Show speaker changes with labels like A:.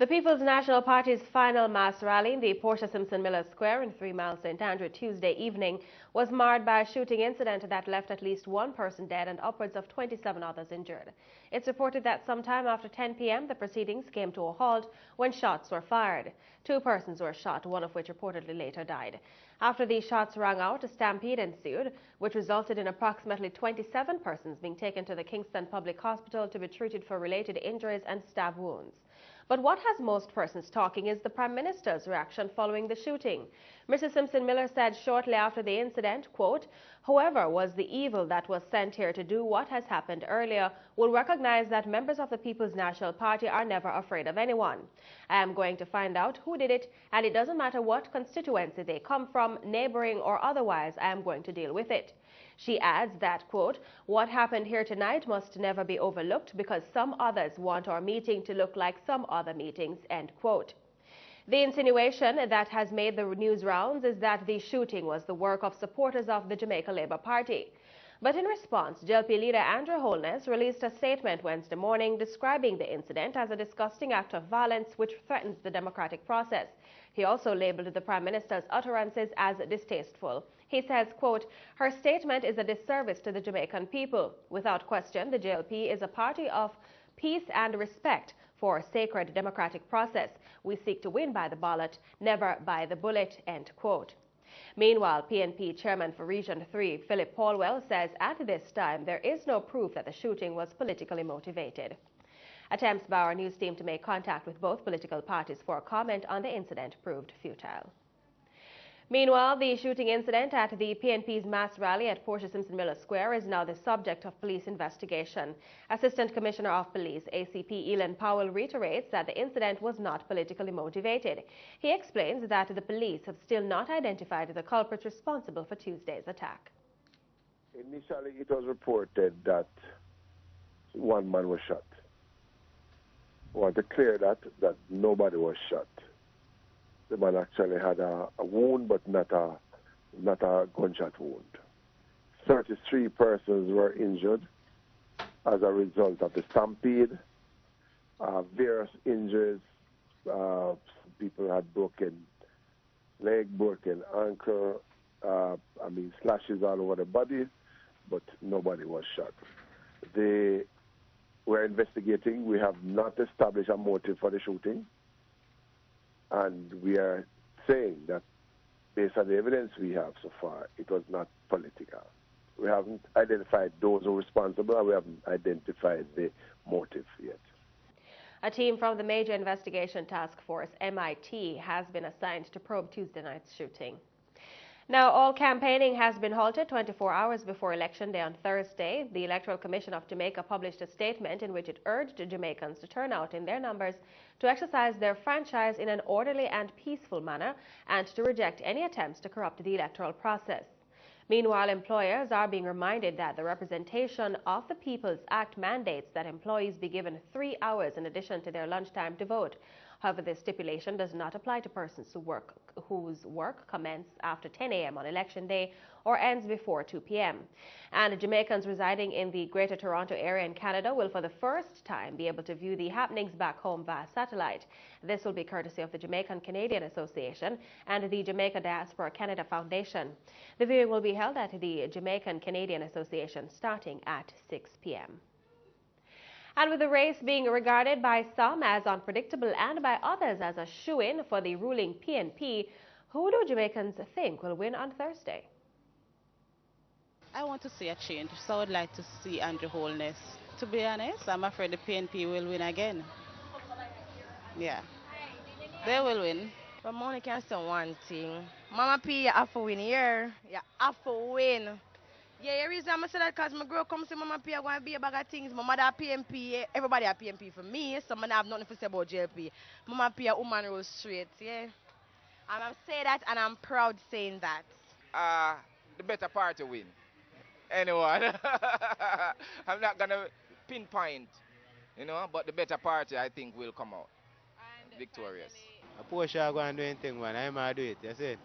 A: The People's National Party's final mass rally in the Portia Simpson Miller Square in 3 Mile St. Andrew Tuesday evening was marred by a shooting incident that left at least one person dead and upwards of 27 others injured. It's reported that sometime after 10 p.m. the proceedings came to a halt when shots were fired. 2 persons were shot, one of which reportedly later died. After these shots rang out, a stampede ensued, which resulted in approximately 27 persons being taken to the Kingston Public Hospital to be treated for related injuries and stab wounds. But what has most persons talking is the Prime Minister's reaction following the shooting. Mrs. Simpson Miller said shortly after the incident, quote, "Whoever was the evil that was sent here to do what has happened earlier will recognize that members of the People's National Party are never afraid of anyone. I am going to find out who did it, and it doesn't matter what constituency they come from, neighboring or otherwise, I am going to deal with it." She adds that, quote, "What happened here tonight must never be overlooked because some others want our meeting to look like some other meetings," end quote. The insinuation that has made the news rounds is that the shooting was the work of supporters of the Jamaica Labour Party. But in response, JLP leader Andrew Holness released a statement Wednesday morning describing the incident as a disgusting act of violence which threatens the democratic process. He also labeled the Prime Minister's utterances as distasteful. He says, quote, "Her statement is a disservice to the Jamaican people. Without question, the JLP is a party of peace and respect for a sacred democratic process. We seek to win by the ballot, never by the bullet," end quote. Meanwhile, PNP Chairman for Region 3, Philip Paulwell, says at this time there is no proof that the shooting was politically motivated. Attempts by our news team to make contact with both political parties for a comment on the incident proved futile. Meanwhile, the shooting incident at the PNP's mass rally at Portia Simpson Miller Square is now the subject of police investigation. Assistant Commissioner of Police ACP Elon Powell reiterates that the incident was not politically motivated. He explains that the police have still not identified the culprit responsible for Tuesday's attack.
B: Initially, it was reported that one man was shot. I want to clear that nobody was shot. The man actually had a wound, but not a gunshot wound. 33 persons were injured as a result of the stampede. Various injuries. People had broken leg, broken ankle, slashes all over the body, but nobody was shot. We're investigating. We have not established a motive for the shooting. And we are saying that based on the evidence we have so far, it was not political. We haven't identified those who are responsible, and we haven't identified the motive yet.
A: A team from the Major Investigation Task Force, MIT, has been assigned to probe Tuesday night's shooting. Now, all campaigning has been halted 24 hours before Election Day on Thursday. The Electoral Commission of Jamaica published a statement in which it urged Jamaicans to turn out in their numbers to exercise their franchise in an orderly and peaceful manner and to reject any attempts to corrupt the electoral process. Meanwhile, employers are being reminded that the Representation of the People's Act mandates that employees be given 3 hours in addition to their lunchtime to vote. However, this stipulation does not apply to persons whose work commences after 10 a.m. on Election Day or ends before 2 p.m. And Jamaicans residing in the Greater Toronto area in Canada will for the first time be able to view the happenings back home via satellite. This will be courtesy of the Jamaican Canadian Association and the Jamaica Diaspora Canada Foundation. The viewing will be held at the Jamaican Canadian Association starting at 6 p.m. And with the race being regarded by some as unpredictable and by others as a shoo-in for the ruling PNP, who do Jamaicans think will win on Thursday?
C: I want to see a change, so I would like to see Andrew Holness. To be honest, I'm afraid the PNP will win again. Yeah, they will win.
D: But money can say one thing. Mama P, you have to win here. You have to win. Yeah, the reason I say that because my girl comes to Mama P, I want to be a bag of things. My mother PMP, everybody a PMP for me, so I have nothing to say about JLP. Mama P, a woman rose straight, yeah. And I'm saying that, and I'm proud saying that.
E: The better party win. Anyone. I'm not going to pinpoint, but the better party, I think, will come out victorious.
F: A Porsche are going to do anything, man. I'm going to do it, you see?